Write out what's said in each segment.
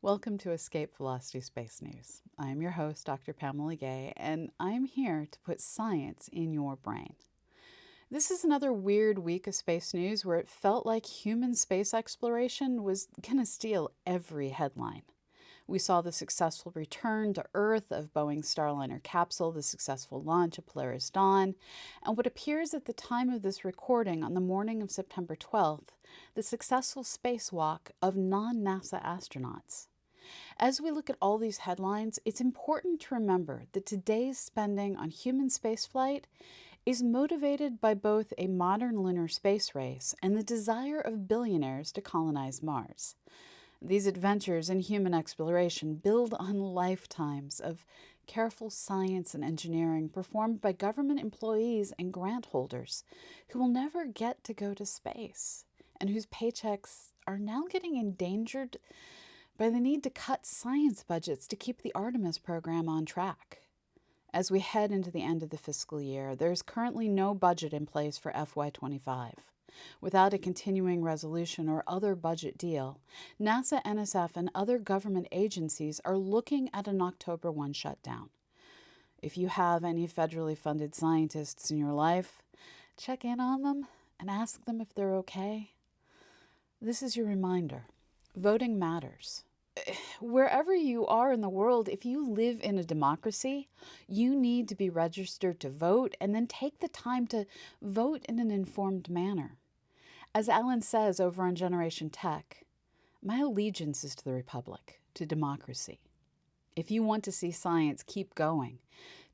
Welcome to Escape Velocity Space News. I am your host, Dr. Pamela, and I'm here to put science in your brain. This is another weird week of space news where it felt like human space exploration was going to steal every headline. We saw the successful return to Earth of Boeing's Starliner capsule, the successful launch of Polaris Dawn, and what appears at the time of this recording on the morning of September 12th, the successful spacewalk of non-NASA astronauts. As we look at all these headlines, it's important to remember that today's spending on human spaceflight is motivated by both a modern lunar space race and the desire of billionaires to colonize Mars. These adventures in human exploration build on lifetimes of careful science and engineering performed by government employees and grant holders who will never get to go to space and whose paychecks are now getting endangered by the need to cut science budgets to keep the Artemis program on track. As we head into the end of the fiscal year, there is currently no budget in place for FY25. Without a continuing resolution or other budget deal, NASA, NSF, and other government agencies are looking at an October 1 shutdown. If you have any federally funded scientists in your life, check in on them and ask them if they're okay. This is your reminder. Voting matters. Wherever you are in the world, if you live in a democracy, you need to be registered to vote and then take the time to vote in an informed manner. As Alan says over on Generation Tech, my allegiance is to the Republic, to democracy. If you want to see science keep going,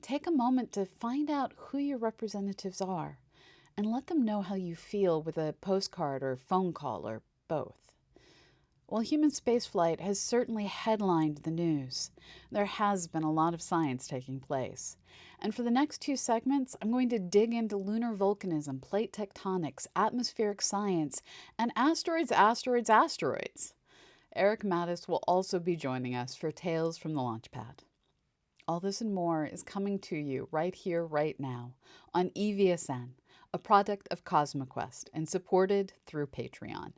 take a moment to find out who your representatives are and let them know how you feel with a postcard or phone call or both. While human spaceflight has certainly headlined the news, there has been a lot of science taking place. And for the next two segments, I'm going to dig into lunar volcanism, plate tectonics, atmospheric science, and asteroids. Erik Madaus will also be joining us for Tales from the Launchpad. All this and more is coming to you right here, right now, on EVSN, a product of CosmoQuest and supported through Patreon.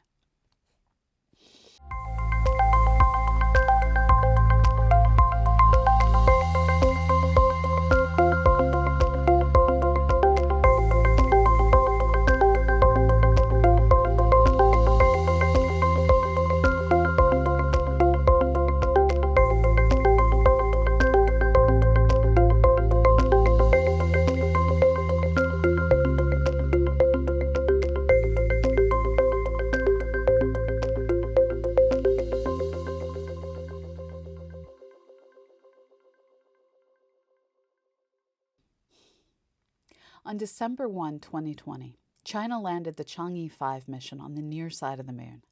On December 1, 2020, China landed the Chang'e 5 mission on the near side of the moon.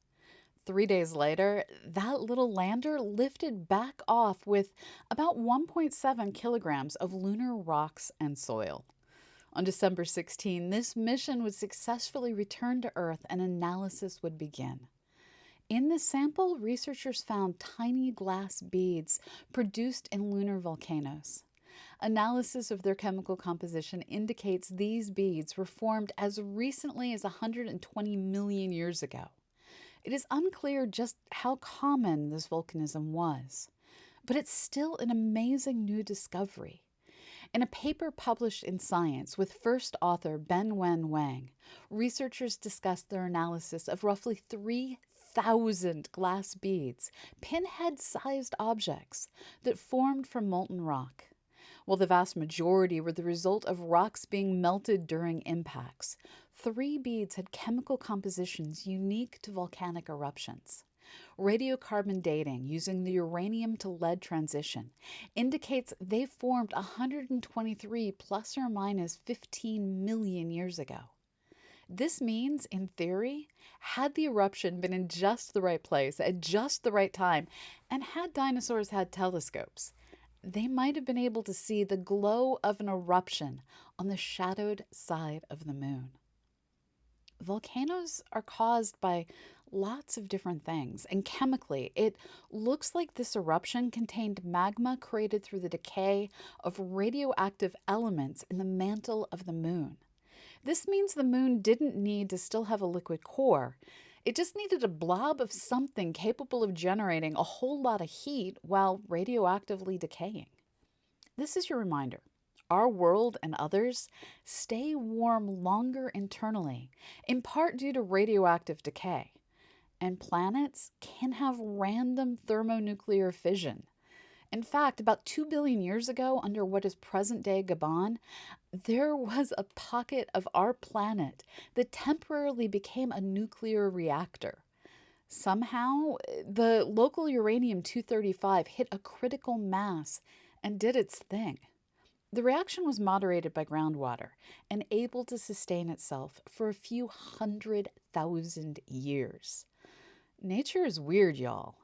3 days later, that little lander lifted back off with about 1.7 kilograms of lunar rocks and soil. On December 16, this mission would successfully return to Earth and analysis would begin. In the sample, researchers found tiny glass beads produced in lunar volcanoes. Analysis of their chemical composition indicates these beads were formed as recently as 120 million years ago. It is unclear just how common this volcanism was, but it's still an amazing new discovery. In a paper published in Science with first author Ben-Wen Wang, researchers discussed their analysis of roughly 3,000 glass beads, pinhead-sized objects that formed from molten rock. While the vast majority were the result of rocks being melted during impacts, 3 beads had chemical compositions unique to volcanic eruptions. Radiocarbon dating using the uranium to lead transition indicates they formed 123 plus or minus 15 million years ago. This means, in theory, had the eruption been in just the right place at just the right time, and had dinosaurs had telescopes, they might have been able to see the glow of an eruption on the shadowed side of the moon. Volcanoes are caused by lots of different things, and chemically, it looks like this eruption contained magma created through the decay of radioactive elements in the mantle of the moon. This means the moon didn't need to still have a liquid core. It just needed a blob of something capable of generating a whole lot of heat while radioactively decaying. This is your reminder. Our world and others stay warm longer internally, in part due to radioactive decay. And planets can have random thermonuclear fission. In fact, about 2 billion years ago, under what is present-day Gabon, there was a pocket of our planet that temporarily became a nuclear reactor. Somehow, the local uranium-235 hit a critical mass and did its thing. The reaction was moderated by groundwater and able to sustain itself for a few 100,000 years. Nature is weird, y'all.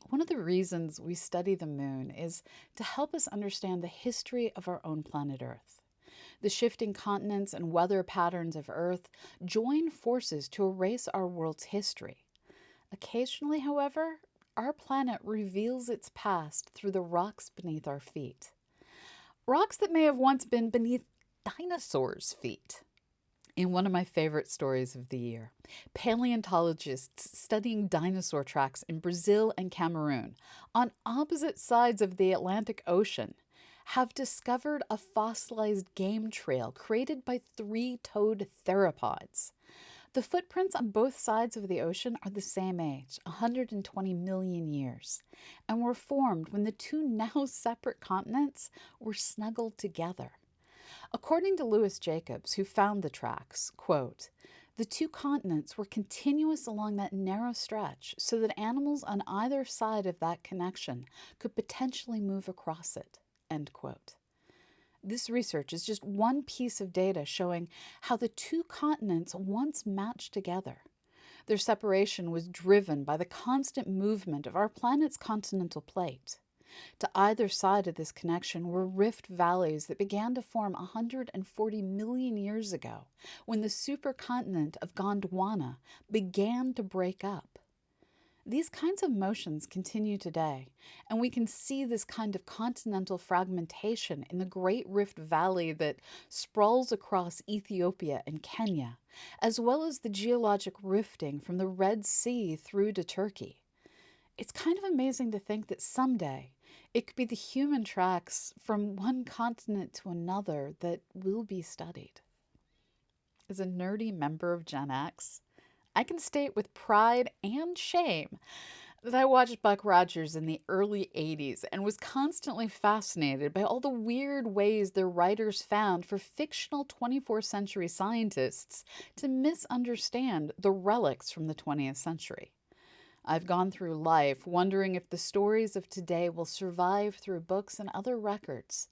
One of the reasons we study the moon is to help us understand the history of our own planet Earth. The shifting continents and weather patterns of Earth join forces to erase our world's history. Occasionally, however, our planet reveals its past through the rocks beneath our feet. Rocks that may have once been beneath dinosaurs' feet. In one of my favorite stories of the year, paleontologists studying dinosaur tracks in Brazil and Cameroon, on opposite sides of the Atlantic Ocean, have discovered a fossilized game trail created by three-toed theropods. The footprints on both sides of the ocean are the same age, 120 million years, and were formed when the two now separate continents were snuggled together. According to Louis Jacobs, who found the tracks, quote, "The two continents were continuous along that narrow stretch so that animals on either side of that connection could potentially move across it," end quote. This research is just one piece of data showing how the two continents once matched together. Their separation was driven by the constant movement of our planet's continental plate. To either side of this connection were rift valleys that began to form 140 million years ago when the supercontinent of Gondwana began to break up. These kinds of motions continue today, and we can see this kind of continental fragmentation in the Great Rift Valley that sprawls across Ethiopia and Kenya, as well as the geologic rifting from the Red Sea through to Turkey. It's kind of amazing to think that someday it could be the human tracks from one continent to another that will be studied. As a nerdy member of Gen X, I can state with pride and shame that I watched Buck Rogers in the early 80s and was constantly fascinated by all the weird ways their writers found for fictional 24th century scientists to misunderstand the relics from the 20th century. I've gone through life wondering if the stories of today will survive through books and other records,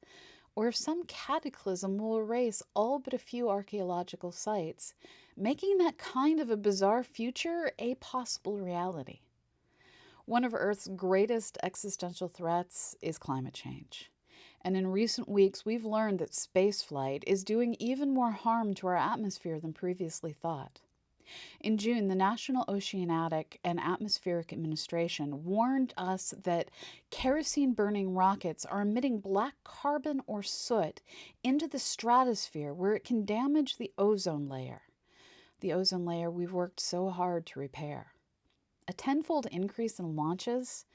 or if some cataclysm will erase all but a few archaeological sites, making that kind of a bizarre future a possible reality. One of Earth's greatest existential threats is climate change. And in recent weeks, we've learned that spaceflight is doing even more harm to our atmosphere than previously thought. In June, the National Oceanic and Atmospheric Administration warned us that kerosene-burning rockets are emitting black carbon or soot into the stratosphere where it can damage the ozone layer. The ozone layer we've worked so hard to repair. A tenfold increase in launches,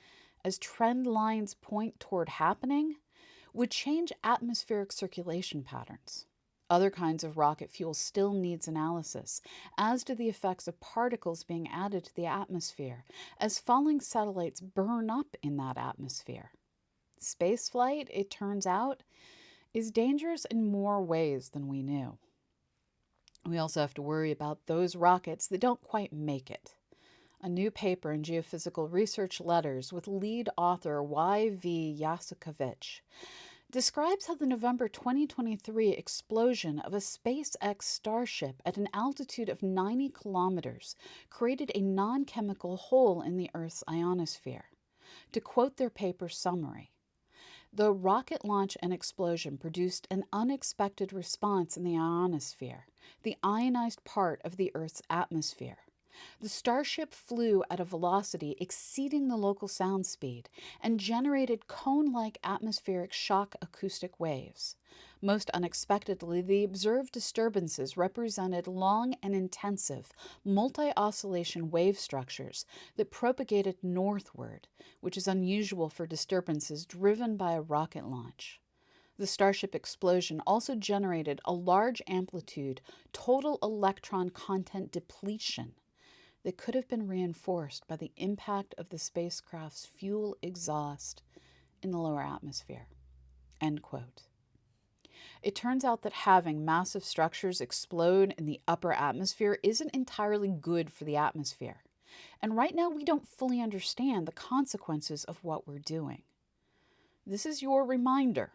as trend lines point toward happening, would change atmospheric circulation patterns. Other kinds of rocket fuel still needs analysis, as do the effects of particles being added to the atmosphere as falling satellites burn up in that atmosphere. Spaceflight, it turns out, is dangerous in more ways than we knew. We also have to worry about those rockets that don't quite make it. A new paper in Geophysical Research Letters with lead author Y.V. Yasukovich describes how the November 2023 explosion of a SpaceX Starship at an altitude of 90 kilometers created a non-chemical hole in the Earth's ionosphere. To quote their paper summary, "The rocket launch and explosion produced an unexpected response in the ionosphere, the ionized part of the Earth's atmosphere. The Starship flew at a velocity exceeding the local sound speed and generated cone-like atmospheric shock acoustic waves. Most unexpectedly, the observed disturbances represented long and intensive multi-oscillation wave structures that propagated northward, which is unusual for disturbances driven by a rocket launch. The Starship explosion also generated a large amplitude total electron content depletion that could have been reinforced by the impact of the spacecraft's fuel exhaust in the lower atmosphere. End quote. It turns out that having massive structures explode in the upper atmosphere isn't entirely good for the atmosphere. And right now we don't fully understand the consequences of what we're doing. This is your reminder.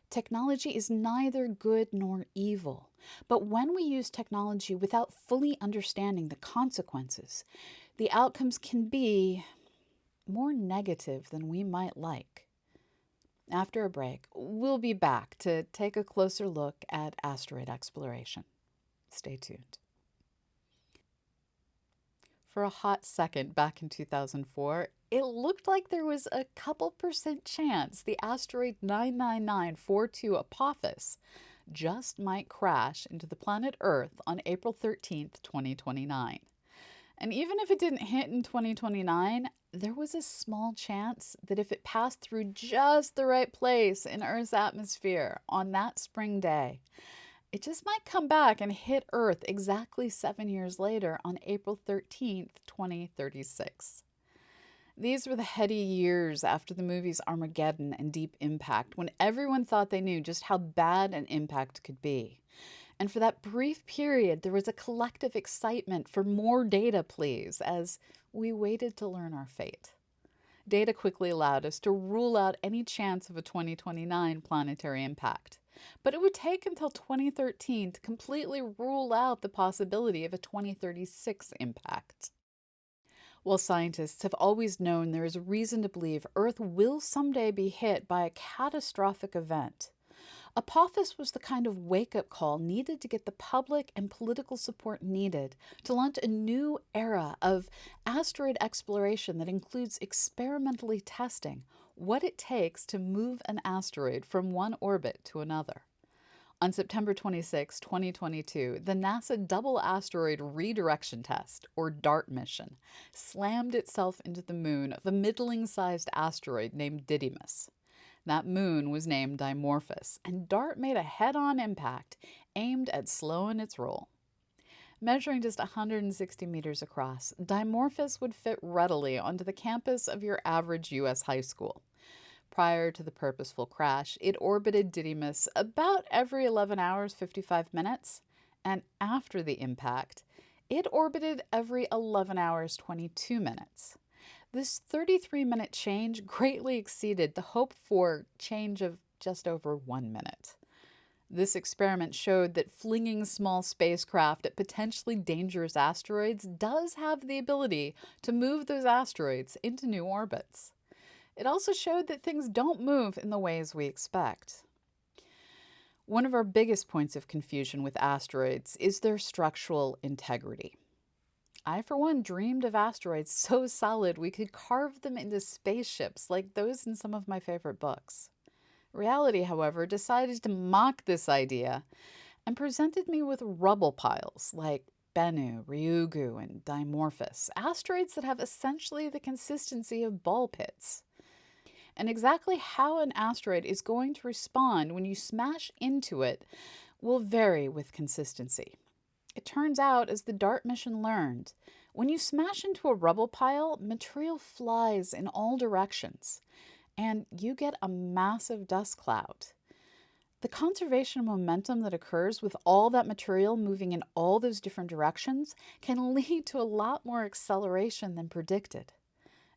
Technology is neither good nor evil, but when we use technology without fully understanding the consequences, the outcomes can be more negative than we might like. After a break, we'll be back to take a closer look at asteroid exploration. Stay tuned. For a hot second back in 2004, it looked like there was a couple % chance the asteroid 99942 Apophis just might crash into the planet Earth on April 13th, 2029. And even if it didn't hit in 2029, there was a small chance that if it passed through just the right place in Earth's atmosphere on that spring day, it just might come back and hit Earth exactly 7 years later on April 13th, 2036. These were the heady years after the movies Armageddon and Deep Impact, when everyone thought they knew just how bad an impact could be. And for that brief period, there was a collective excitement for more data, please, as we waited to learn our fate. Data quickly allowed us to rule out any chance of a 2029 planetary impact. But it would take until 2013 to completely rule out the possibility of a 2036 impact. While scientists have always known there is reason to believe Earth will someday be hit by a catastrophic event, Apophis was the kind of wake-up call needed to get the public and political support needed to launch a new era of asteroid exploration that includes experimentally testing what it takes to move an asteroid from one orbit to another. On September 26, 2022, the NASA Double Asteroid Redirection Test, or DART mission, slammed itself into the moon of a middling-sized asteroid named Didymos. That moon was named Dimorphos, and DART made a head-on impact aimed at slowing its roll. Measuring just 160 meters across, Dimorphos would fit readily onto the campus of your average U.S. high school. Prior to the purposeful crash, it orbited Didymos about every 11 hours, 55 minutes, and after the impact, it orbited every 11 hours, 22 minutes. This 33-minute change greatly exceeded the hoped-for change of just over 1 minute. This experiment showed that flinging small spacecraft at potentially dangerous asteroids does have the ability to move those asteroids into new orbits. It also showed that things don't move in the ways we expect. One of our biggest points of confusion with asteroids is their structural integrity. I, for one, dreamed of asteroids so solid we could carve them into spaceships like those in some of my favorite books. Reality, however, decided to mock this idea and presented me with rubble piles like Bennu, Ryugu, and Dimorphos, asteroids that have essentially the consistency of ball pits. And exactly how an asteroid is going to respond when you smash into it will vary with consistency. It turns out, as the DART mission learned, when you smash into a rubble pile, material flies in all directions, and you get a massive dust cloud. The conservation of momentum that occurs with all that material moving in all those different directions can lead to a lot more acceleration than predicted.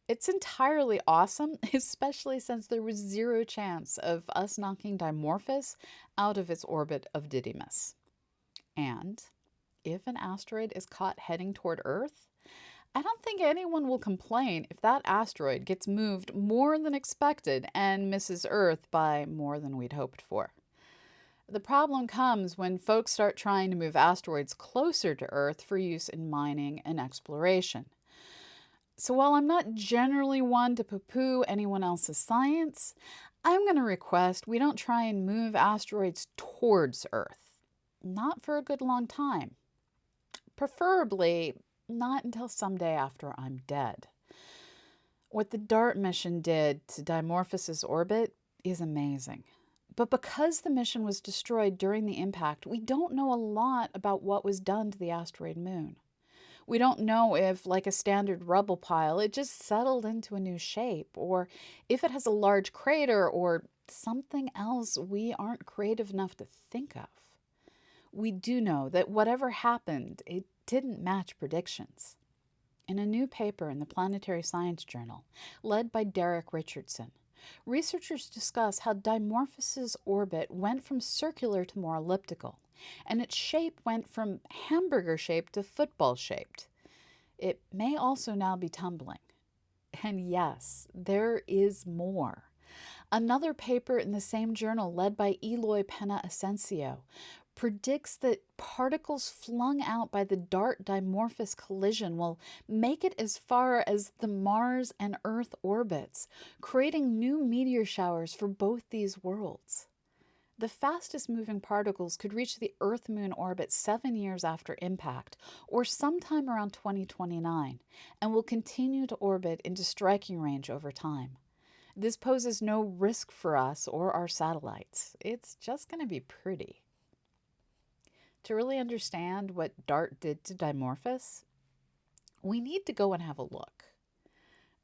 It's entirely awesome, especially since there was zero chance of us knocking Dimorphos out of its orbit of Didymos. And if an asteroid is caught heading toward Earth, I don't think anyone will complain if that asteroid gets moved more than expected and misses Earth by more than we'd hoped for. The problem comes when folks start trying to move asteroids closer to Earth for use in mining and exploration. So while I'm not generally one to poo-poo anyone else's science, I'm going to request we don't try and move asteroids towards Earth. Not for a good long time. Preferably not until someday after I'm dead. What the DART mission did to Dimorphos's orbit is amazing. But because the mission was destroyed during the impact, we don't know a lot about what was done to the asteroid moon. We don't know if, like a standard rubble pile, it just settled into a new shape, or if it has a large crater or something else we aren't creative enough to think of. We do know that whatever happened, it didn't match predictions. In a new paper in the Planetary Science Journal, led by Derek Richardson, researchers discuss how Dimorphos's orbit went from circular to more elliptical, and its shape went from hamburger-shaped to football-shaped. It may also now be tumbling. And yes, there is more. Another paper in the same journal, led by Eloy Pena-Asensio, predicts that particles flung out by the DART Dimorphos collision will make it as far as the Mars and Earth orbits, creating new meteor showers for both these worlds. The fastest moving particles could reach the Earth-Moon orbit 7 years after impact, or sometime around 2029, and will continue to orbit into striking range over time. This poses no risk for us or our satellites. It's just going to be pretty. To really understand what DART did to Dimorphos, we need to go and have a look.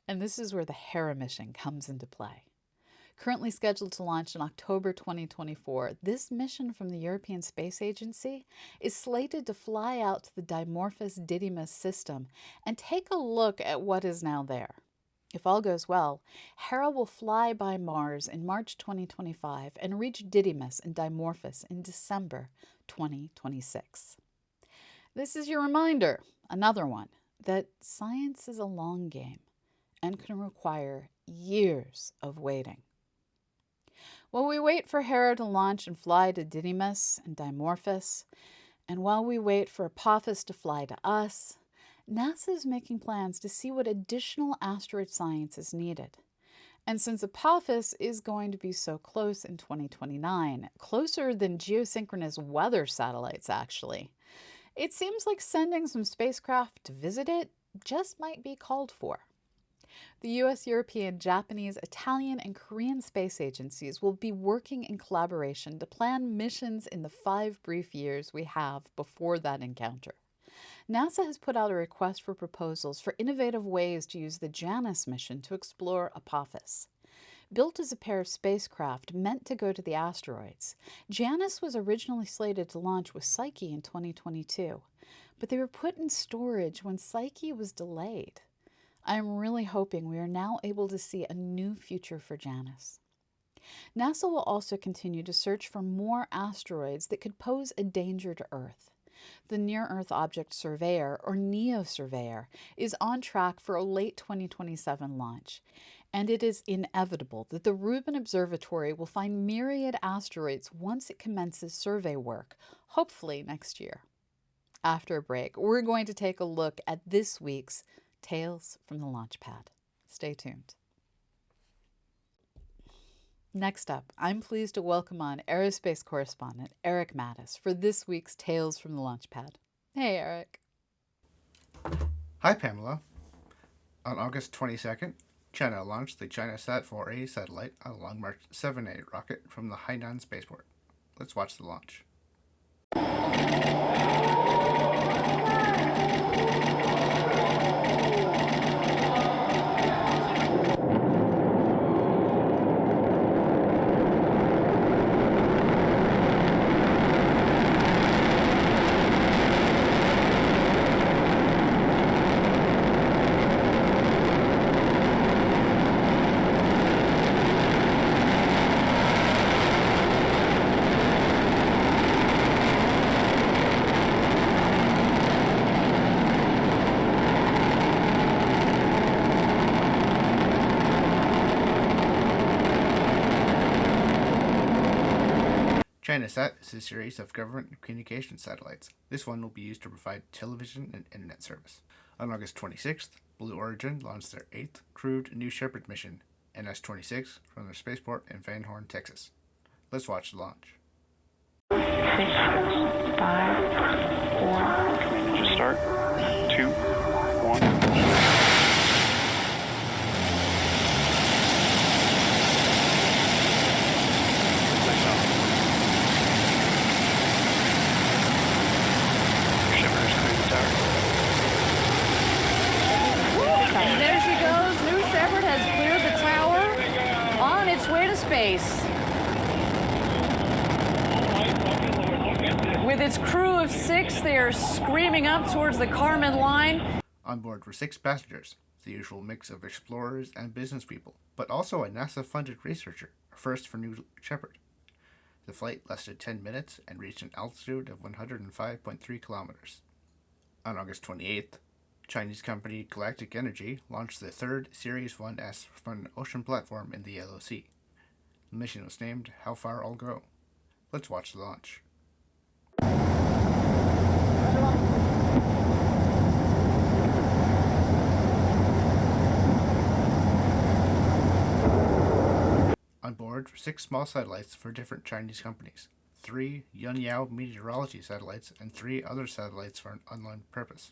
And this is where the Hera mission comes into play. Currently scheduled to launch in October 2024, this mission from the European Space Agency is slated to fly out to the Dimorphos-Didymos system and take a look at what is now there. If all goes well, Hera will fly by Mars in March 2025 and reach Didymos and Dimorphos in December 2026. This is your reminder, another one, that science is a long game and can require years of waiting. While we wait for Hera to launch and fly to Didymos and Dimorphos, and while we wait for Apophis to fly to us, NASA is making plans to see what additional asteroid science is needed. And since Apophis is going to be so close in 2029, closer than geosynchronous weather satellites actually, it seems like sending some spacecraft to visit it just might be called for. The US, European, Japanese, Italian, and Korean space agencies will be working in collaboration to plan missions in the 5 brief years we have before that encounter. NASA has put out a request for proposals for innovative ways to use the Janus mission to explore Apophis. Built as a pair of spacecraft meant to go to the asteroids, Janus was originally slated to launch with Psyche in 2022, but they were put in storage when Psyche was delayed. I am really hoping we are now able to see a new future for Janus. NASA will also continue to search for more asteroids that could pose a danger to Earth. The Near-Earth Object Surveyor, or NEO-Surveyor, is on track for a late 2027 launch, and it is inevitable that the Rubin Observatory will find myriad asteroids once it commences survey work, hopefully next year. After a break, we're going to take a look at this week's Tales from the Launch Pad. Stay tuned. Next up, I'm pleased to welcome on aerospace correspondent Erik Madaus for this week's Tales from the Launch Pad. Hey, Erik. Hi, Pamela. On August 22nd, China launched the ChinaSat 4A satellite on a Long March 7A rocket from the Hainan spaceport. Let's watch the launch. ChinaSat is a series of government communication satellites. This one will be used to provide television and internet service. On August 26th, Blue Origin launched their 8th crewed New Shepard mission, NS-26 from their spaceport in Van Horn, Texas. Let's watch the launch. 6, 5, 4. Just start. 2, 1. There she goes. New Shepard has cleared the tower on its way to space. With its crew of 6, they are screaming up towards the Kármán line. On board were 6 passengers, the usual mix of explorers and business people, but also a NASA-funded researcher, a first for New Shepard. The flight lasted 10 minutes and reached an altitude of 105.3 kilometers. On August 28th, Chinese company Galactic Energy launched the third Series 1S from an ocean platform in the Yellow Sea. The mission was named How Far I'll Go. Let's watch the launch. On board were 6 small satellites for different Chinese companies, 3 Yunyao meteorology satellites, and 3 other satellites for an unknown purpose.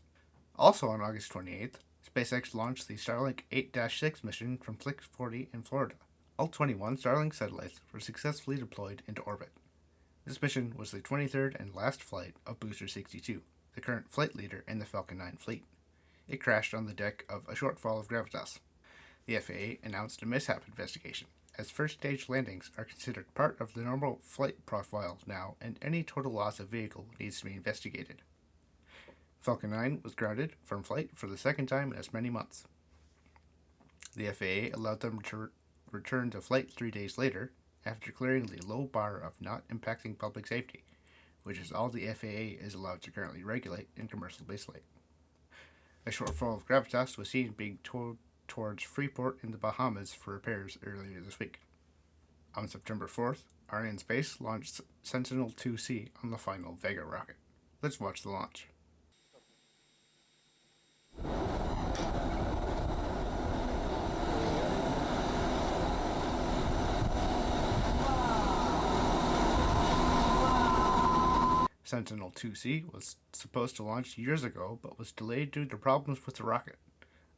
Also on August 28th, SpaceX launched the Starlink 8-6 mission from Flick 40 in Florida. All 21 Starlink satellites were successfully deployed into orbit. This mission was the 23rd and last flight of Booster 62, the current flight leader in the Falcon 9 fleet. It crashed on the deck of a shortfall of Gravitas. The FAA announced a mishap investigation, as first-stage landings are considered part of the normal flight profile now, and any total loss of vehicle needs to be investigated. Falcon 9 was grounded from flight for the second time in as many months. The FAA allowed them to return to flight 3 days later, after clearing the low bar of not impacting public safety, which is all the FAA is allowed to currently regulate in commercial spaceflight. A shortfall of Gravitas was seen being towed towards Freeport in the Bahamas for repairs earlier this week. On September 4th, Arianespace launched Sentinel-2C on the final Vega rocket. Let's watch the launch. Sentinel-2C was supposed to launch years ago, but was delayed due to problems with the rocket.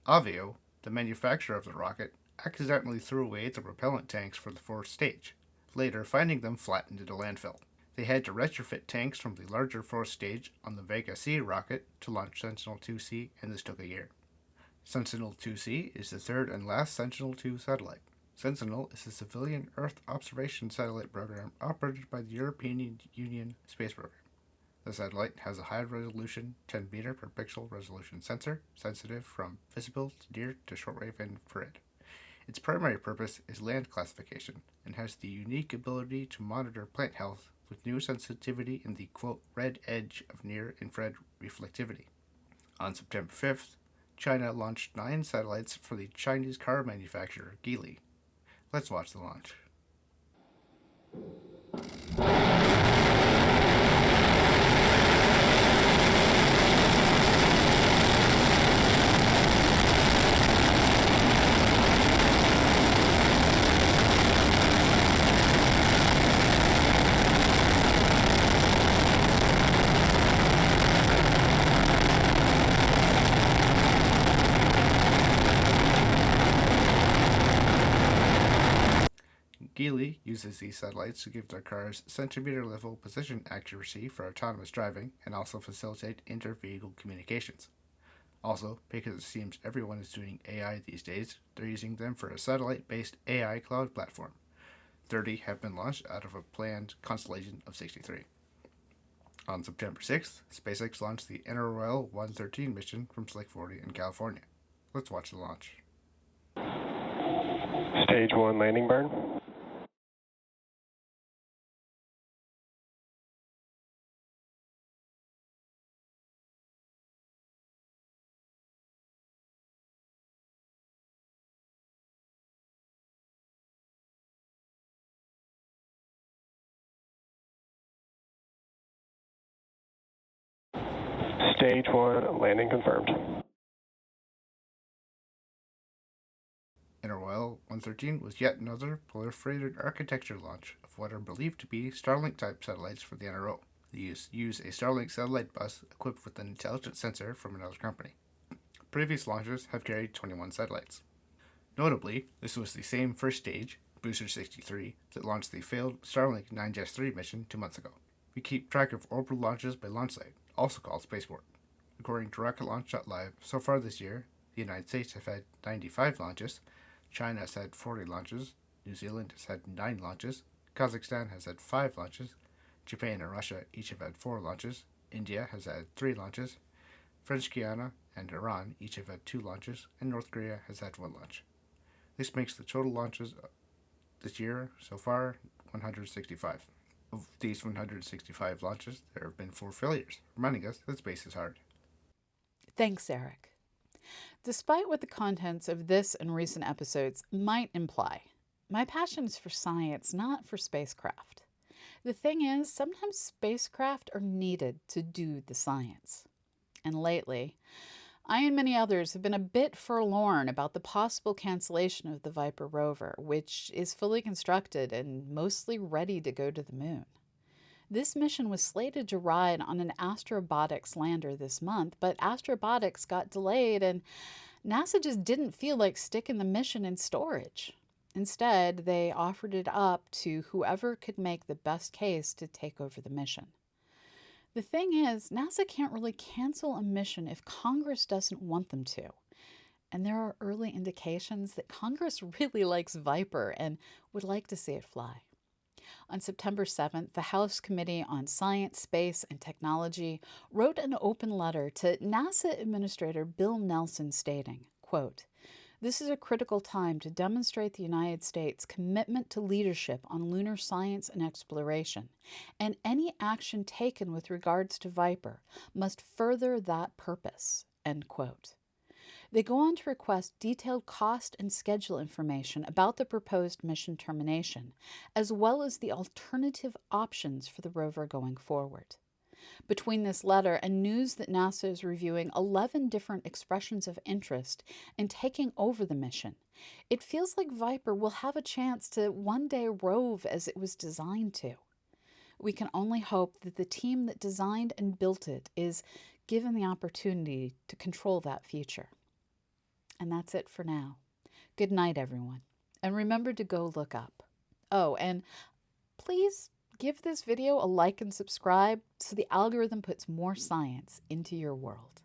Avio, the manufacturer of the rocket, accidentally threw away the propellant tanks for the fourth stage, later finding them flattened into landfill. They had to retrofit tanks from the larger fourth stage on the Vega C rocket to launch Sentinel-2C, and this took a year. Sentinel-2C is the third and last Sentinel-2 satellite. Sentinel is a civilian Earth observation satellite program operated by the European Union Space Program. The satellite has a high-resolution 10-meter per pixel resolution sensor, sensitive from visible to near to shortwave infrared. Its primary purpose is land classification, and has the unique ability to monitor plant health with new sensitivity in the, quote, red edge of near-infrared reflectivity. On September 5th, China launched 9 satellites for the Chinese car manufacturer Geely. Let's watch the launch. Geely uses these satellites to give their cars centimeter-level position accuracy for autonomous driving and also facilitate inter-vehicle communications. Also, because it seems everyone is doing AI these days, they're using them for a satellite-based AI cloud platform. 30 have been launched out of a planned constellation of 63. On September 6th, SpaceX launched the NROL 113 mission from Slick 40 in California. Let's watch the launch. Stage 1 landing burn. Stage 1 landing confirmed. Royal 113 was yet another proliferated architecture launch of what are believed to be Starlink-type satellites for the NRO. They use a Starlink satellite bus equipped with an intelligent sensor from another company. Previous launches have carried 21 satellites. Notably, this was the same first stage, Booster 63, that launched the failed Starlink 9J3 mission 2 months ago. We keep track of orbital launches by launch site, also called spaceport. According to RocketLaunch.live, so far this year, the United States have had 95 launches, China has had 40 launches, New Zealand has had 9 launches, Kazakhstan has had 5 launches, Japan and Russia each have had 4 launches, India has had 3 launches, French Guiana and Iran each have had 2 launches, and North Korea has had 1 launch. This makes the total launches this year so far 165. Of these 165 launches, there have been 4 failures, reminding us that space is hard. Thanks, Erik. Despite what the contents of this and recent episodes might imply, my passion is for science, not for spacecraft. The thing is, sometimes spacecraft are needed to do the science. And lately, I and many others have been a bit forlorn about the possible cancellation of the Viper rover, which is fully constructed and mostly ready to go to the moon. This mission was slated to ride on an Astrobotics lander this month, but Astrobotics got delayed and NASA just didn't feel like sticking the mission in storage. Instead, they offered it up to whoever could make the best case to take over the mission. The thing is, NASA can't really cancel a mission if Congress doesn't want them to. And there are early indications that Congress really likes Viper and would like to see it fly. On September 7th, the House Committee on Science, Space, and Technology wrote an open letter to NASA Administrator Bill Nelson stating, quote, "This is a critical time to demonstrate the United States' commitment to leadership on lunar science and exploration, and any action taken with regards to Viper must further that purpose." End quote. They go on to request detailed cost and schedule information about the proposed mission termination, as well as the alternative options for the rover going forward. Between this letter and news that NASA is reviewing 11 different expressions of interest in taking over the mission, it feels like Viper will have a chance to one day rove as it was designed to. We can only hope that the team that designed and built it is given the opportunity to control that future. And that's it for now. Good night, everyone. And remember to go look up. Oh, and please give this video a like and subscribe so the algorithm puts more science into your world.